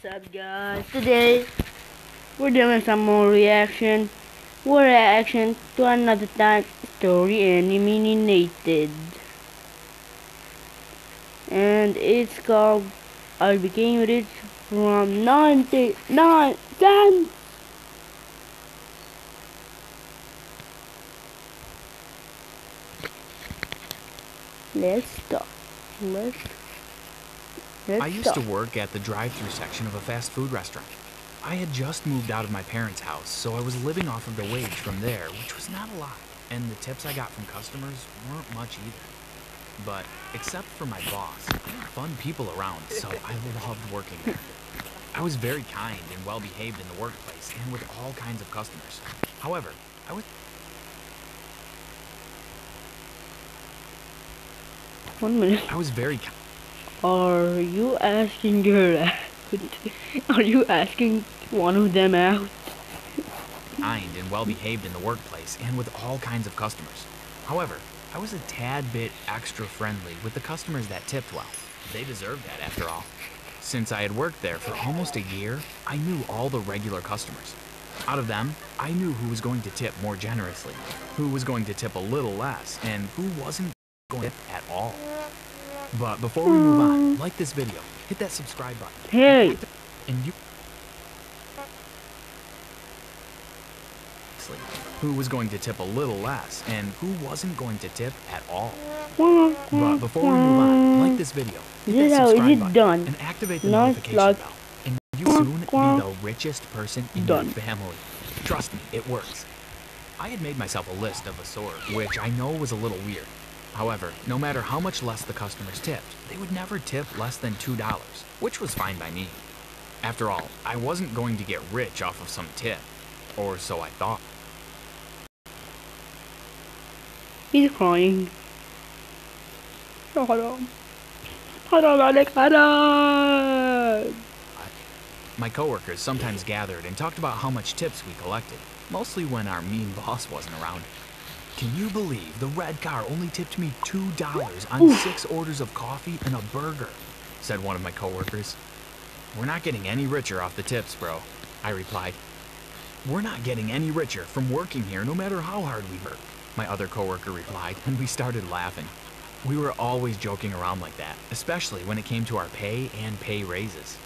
What's up, guys? Today we're doing some more reaction. We're reaction to another time story animated, and it's called "I Became Rich from 99 cents." Let's start. I used to work at the drive-thru section of a fast food restaurant. I had just moved out of my parents' house, so I was living off of the wage from there, which was not a lot, and the tips I got from customers weren't much either. But except for my boss, I had fun people around, so I loved working there. I was very kind and well-behaved in the workplace and with all kinds of customers. However, I was 1 minute. I was very kind. Are you asking Are you asking one of them out? Kind and well-behaved in the workplace and with all kinds of customers. However, I was a tad bit extra friendly with the customers that tipped well. They deserved that after all. Since I had worked there for almost a year, I knew all the regular customers. Out of them, I knew who was going to tip more generously, who was going to tip a little less, and who wasn't going to tip at all. But before we move on, like this video, hit that subscribe button. Hey! And you... Who was going to tip a little less, and who wasn't going to tip at all. But before we move on, like this video, hit that subscribe button and activate the notification bell. And you soon be the richest person in your family. Trust me, it works. I had made myself a list of a sort, which I know was a little weird. However, no matter how much less the customers tipped, they would never tip less than $2, which was fine by me. After all, I wasn't going to get rich off of some tip, or so I thought. He's crying. My coworkers sometimes gathered and talked about how much tips we collected, mostly when our mean boss wasn't around. Can you believe the red car only tipped me $2 on 6 orders of coffee and a burger? Said one of my coworkers. We're not getting any richer off the tips, bro, I replied. We're not getting any richer from working here no matter how hard we work, my other coworker replied, and we started laughing. We were always joking around like that, especially when it came to our pay and pay raises.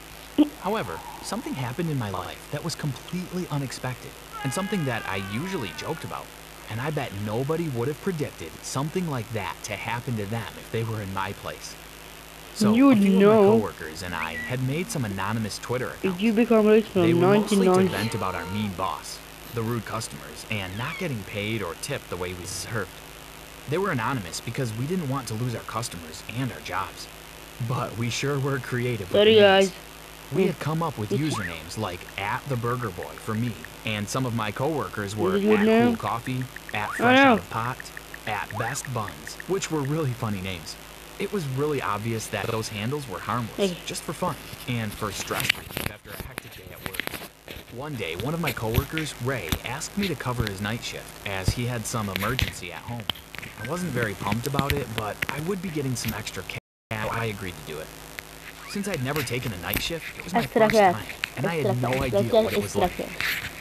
However, something happened in my life that was completely unexpected and something that I usually joked about. And I bet nobody would have predicted something like that to happen to them if they were in my place. So a few of my coworkers and I had made some anonymous Twitter accounts. Did you become rich from They were mostly to 99? vent about our mean boss, the rude customers, and not getting paid or tipped the way we deserved. They were anonymous because we didn't want to lose our customers and our jobs. But we sure were creative with the names. We had come up with usernames like @TheBurgerBoy for me, and some of my coworkers were @CoolCoffee, @FreshOutOfPot, @BestBuns, which were really funny names. It was really obvious that those handles were harmless, just for fun, and for stress relief after a hectic day at work. One day, one of my coworkers, Ray, asked me to cover his night shift, as he had some emergency at home. I wasn't very pumped about it, but I would be getting some extra cash, so I agreed to do it. Since I'd never taken a night shift, it was my first time, and I had no idea what it was like.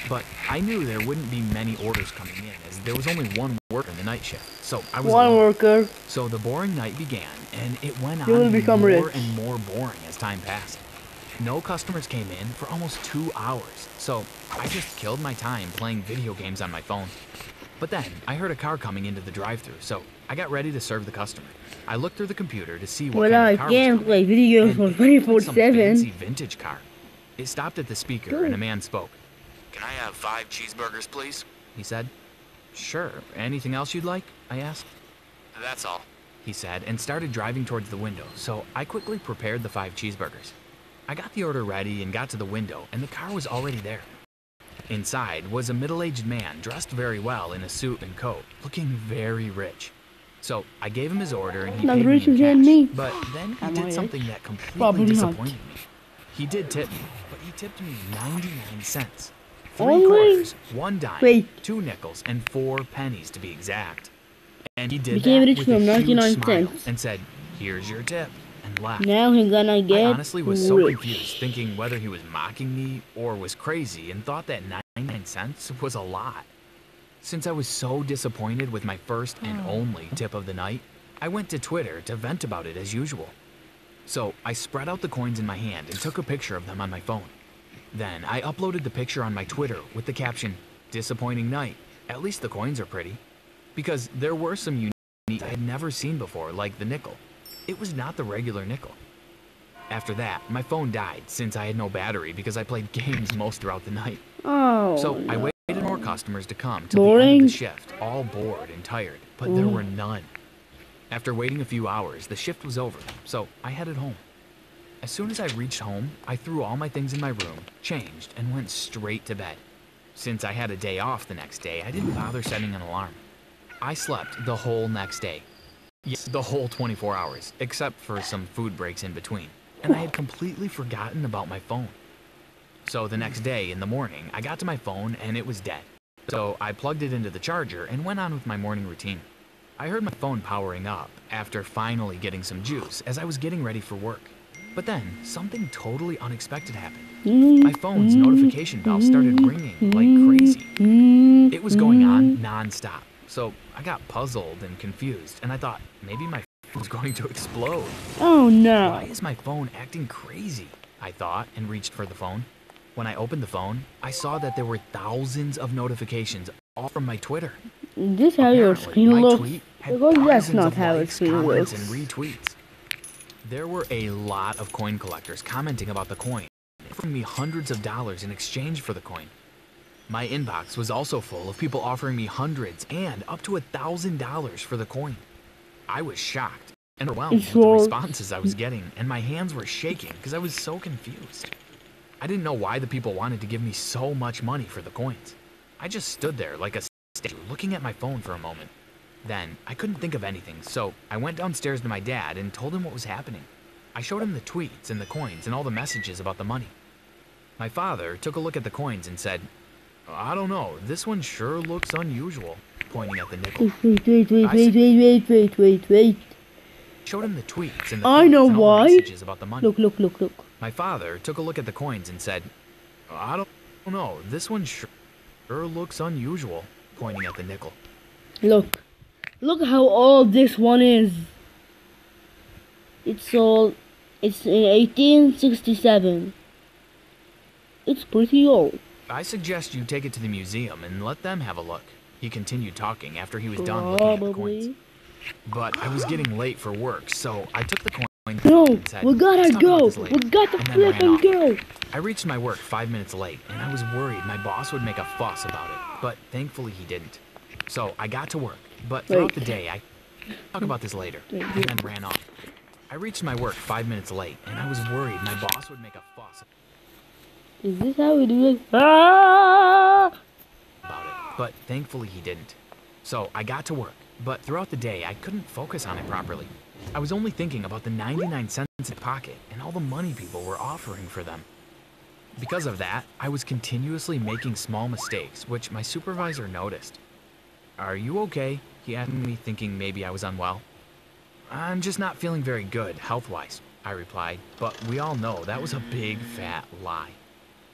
But I knew there wouldn't be many orders coming in, as there was only one worker in the night shift, so I was alone. So the boring night began, and it went on more and more boring as time passed. No customers came in for almost 2 hours, so I just killed my time playing video games on my phone. But then, I heard a car coming into the drive-thru, so I got ready to serve the customer. I looked through the computer to see what kind of car was coming. Play videos for 24/7. Some fancy vintage car. It stopped at the speaker, and a man spoke. "Can I have 5 cheeseburgers, please?" he said. "Sure. Anything else you'd like?" I asked. "That's all," he said, and started driving towards the window, so I quickly prepared the 5 cheeseburgers. I got the order ready and got to the window, and the car was already there. Inside was a middle-aged man dressed very well in a suit and coat, looking very rich. So I gave him his order and he paid me in cash, but then he did something that completely disappointed me. He did tip me, but he tipped me 99 cents. 3 quarters, 1 dime, 2 nickels, and 4 pennies to be exact. And he did that with a huge smile and said, "Here's your tip." and left. Now he's gonna get I honestly was so rich. confused, thinking whether he was mocking me or was crazy, and thought that 99 cents was a lot. Since I was so disappointed with my first and only tip of the night, I went to Twitter to vent about it as usual. So I spread out the coins in my hand and took a picture of them on my phone. Then I uploaded the picture on my Twitter with the caption, "Disappointing night, at least the coins are pretty." Because there were some unique I had never seen before, like the nickel. It was not the regular nickel. After that, my phone died since I had no battery because I played games most throughout the night. Oh, So I no. waited for more customers to come till the end Boring. of the shift, all bored and tired, but there were none. After waiting a few hours, the shift was over, so I headed home. As soon as I reached home, I threw all my things in my room, changed, and went straight to bed. Since I had a day off the next day, I didn't bother setting an alarm. I slept the whole next day. Yes, the whole 24 hours, except for some food breaks in between. And I had completely forgotten about my phone. So the next day, in the morning, I got to my phone and it was dead. So I plugged it into the charger and went on with my morning routine. I heard my phone powering up after finally getting some juice as I was getting ready for work. But then, something totally unexpected happened. My phone's notification bell started ringing like crazy. It was going on non-stop, so I got puzzled and confused, and I thought maybe my phone was going to explode. Oh no. Why is my phone acting crazy? I thought, and reached for the phone. When I opened the phone, I saw that there were thousands of notifications, all from my Twitter. Is this how your Apparently, screen my looks? tweet had Because that's thousands not of how a likes, screen comments, looks. and retweets. There were a lot of coin collectors commenting about the coin, offering me hundreds of dollars in exchange for the coin. My inbox was also full of people offering me hundreds and up to $1,000 for the coin. I was shocked and overwhelmed with the responses I was getting, and my hands were shaking because I was so confused. I didn't know why the people wanted to give me so much money for the coins. I just stood there like a statue looking at my phone for a moment. Then, I couldn't think of anything, so I went downstairs to my dad and told him what was happening. I showed him the tweets and the coins and all the messages about the money. My father took a look at the coins and said, "I don't know, this one sure looks unusual," pointing at the nickel. Wait. Showed him the tweets and the I coins know and all why. the messages about the money. Look. My father took a look at the coins and said, "I don't know, this one sure looks unusual," pointing at the nickel. Look how old this one is. It's in 1867. It's pretty old. "I suggest you take it to the museum and let them have a look." He continued talking after he was done looking at the coins. Probably. But I was getting late for work, so I took the coin No, and said, we gotta "Let's talk about go. this later," We got to and then flip ran and off. go. I reached my work 5 minutes late, and I was worried my boss would make a fuss about it, but thankfully he didn't. So I got to work, but throughout the day, I talk about this later, and then ran off. I reached my work 5 minutes late, and I was worried my boss would make a fuss Is this how we do it? Ah! about it, but thankfully he didn't. So I got to work, but throughout the day, I couldn't focus on it properly. I was only thinking about the 99 cents in my pocket and all the money people were offering for them. Because of that, I was continuously making small mistakes, which my supervisor noticed. "Are you okay?" he asked me, thinking maybe I was unwell. "I'm just not feeling very good, health-wise," I replied, but we all know that was a big, fat lie.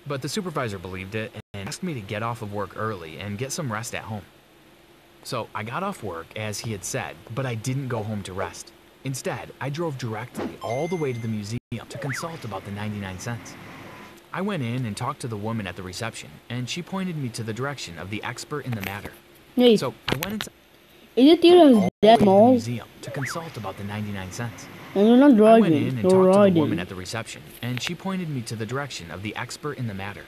But the supervisor believed it and asked me to get off of work early and get some rest at home. So I got off work as he had said, but I didn't go home to rest. Instead, I drove directly all the way to the museum to consult about the 99 cents. I went in and talked to the woman at the reception, and she pointed me to the direction of the expert in the matter. Wait, So I went inside is it here all the way that to the small? museum to consult about the 99 cents. And you're not I went driving, in and you're talked to the riding. woman at the reception, and she pointed me to the direction of the expert in the matter.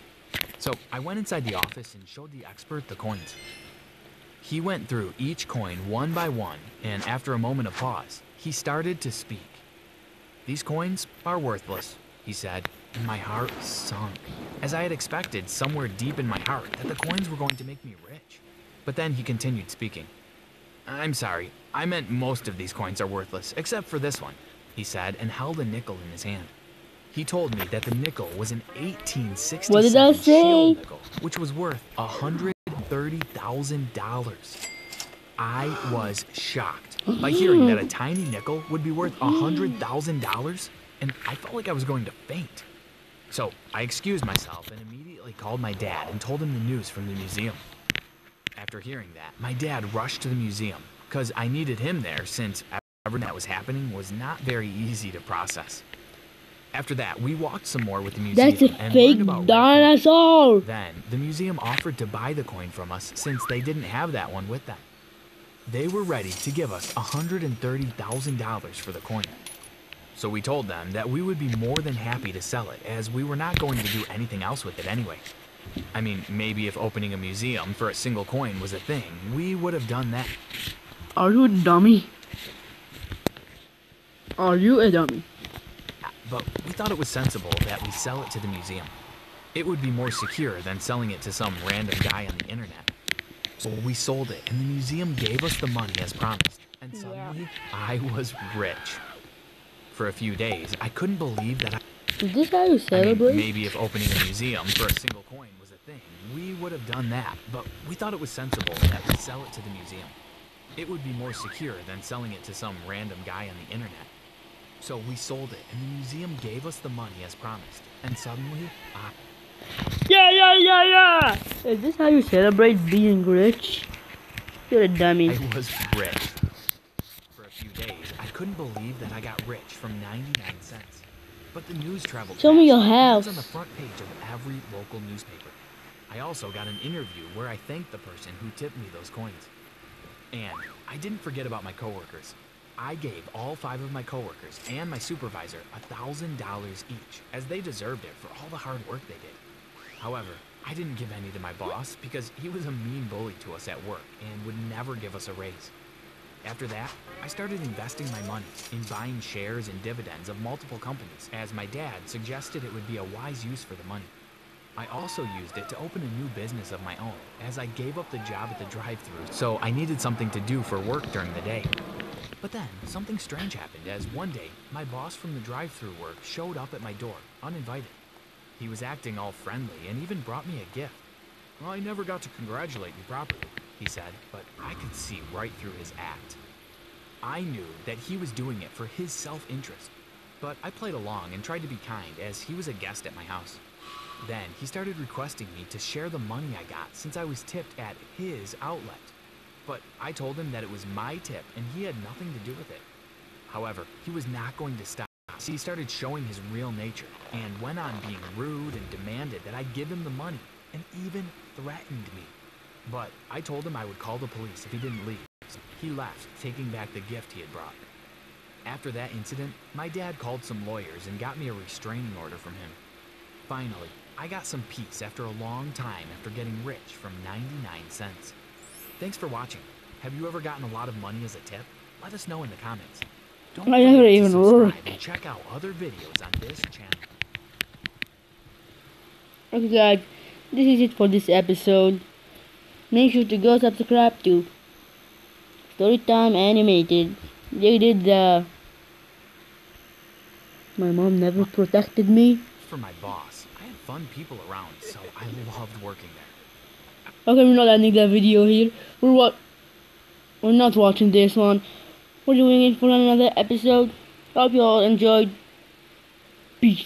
So I went inside the office and showed the expert the coins. He went through each coin one by one, and after a moment of pause, he started to speak. "These coins are worthless," he said, and my heart sunk, as I had expected somewhere deep in my heart that the coins were going to make me rich. But then he continued speaking. "I'm sorry, I meant most of these coins are worthless, except for this one," he said, and held a nickel in his hand. He told me that the nickel was an 1867 What did I say? shield nickel, which was worth $130,000. I was shocked by hearing that a tiny nickel would be worth $100,000, and I felt like I was going to faint. So I excused myself and immediately called my dad and told him the news from the museum. After hearing that, my dad rushed to the museum because I needed him there since everything that was happening was not very easy to process. After that, we walked some more with the museum That's a and fake learned about dinosaur. Then, the museum offered to buy the coin from us since they didn't have that one with them. They were ready to give us $130,000 for the coin. So we told them that we would be more than happy to sell it as we were not going to do anything else with it anyway. I mean, maybe if opening a museum for a single coin was a thing, we would have done that. Are you a dummy? Are you a dummy? But we thought it was sensible that we sell it to the museum. It would be more secure than selling it to some random guy on the internet. So we sold it, and the museum gave us the money as promised. And suddenly, I was rich. For a few days, I couldn't believe that Is this how you celebrate? maybe if opening a museum for a single coin was a thing, we would have done that. But we thought it was sensible that we sell it to the museum. It would be more secure than selling it to some random guy on the internet. So we sold it, and the museum gave us the money as promised. And suddenly, Yeah! Is this how you celebrate being rich? You're a dummy. I was rich. For a few days, I couldn't believe that I got rich from 99 cents. But the news traveled Show me fast, your and it house. was on the front page of every local newspaper. I also got an interview where I thanked the person who tipped me those coins. And I didn't forget about my coworkers. I gave all 5 of my coworkers and my supervisor $1,000 each, as they deserved it for all the hard work they did. However, I didn't give any to my boss because he was a mean bully to us at work and would never give us a raise. After that, I started investing my money in buying shares and dividends of multiple companies, as my dad suggested it would be a wise use for the money. I also used it to open a new business of my own, as I gave up the job at the drive-thru, so I needed something to do for work during the day. But then, something strange happened, as one day, my boss from the drive-thru work showed up at my door, uninvited. He was acting all friendly and even brought me a gift. "I never got to congratulate you properly," he said, but I could see right through his act. I knew that he was doing it for his self-interest, but I played along and tried to be kind as he was a guest at my house. Then he started requesting me to share the money I got since I was tipped at his outlet. But I told him that it was my tip and he had nothing to do with it. However, he was not going to stop. He started showing his real nature and went on being rude and demanded that I give him the money and even threatened me. But I told him I would call the police if he didn't leave. He left, taking back the gift he had brought. After that incident, my dad called some lawyers and got me a restraining order from him. Finally, I got some peace after a long time after getting rich from 99 cents. Thanks for watching. Have you ever gotten a lot of money as a tip? Let us know in the comments. Don't I never forget to even subscribe worked. and check out other videos on this channel. Okay guys, this is it for this episode. Make sure to go subscribe to Storytime Animated. They did the... My mom never protected me. For my boss, I had fun people around, so I loved working there. Okay, we're not ending the video here. We're not watching this one. We're doing it for another episode. Hope you all enjoyed. Peace.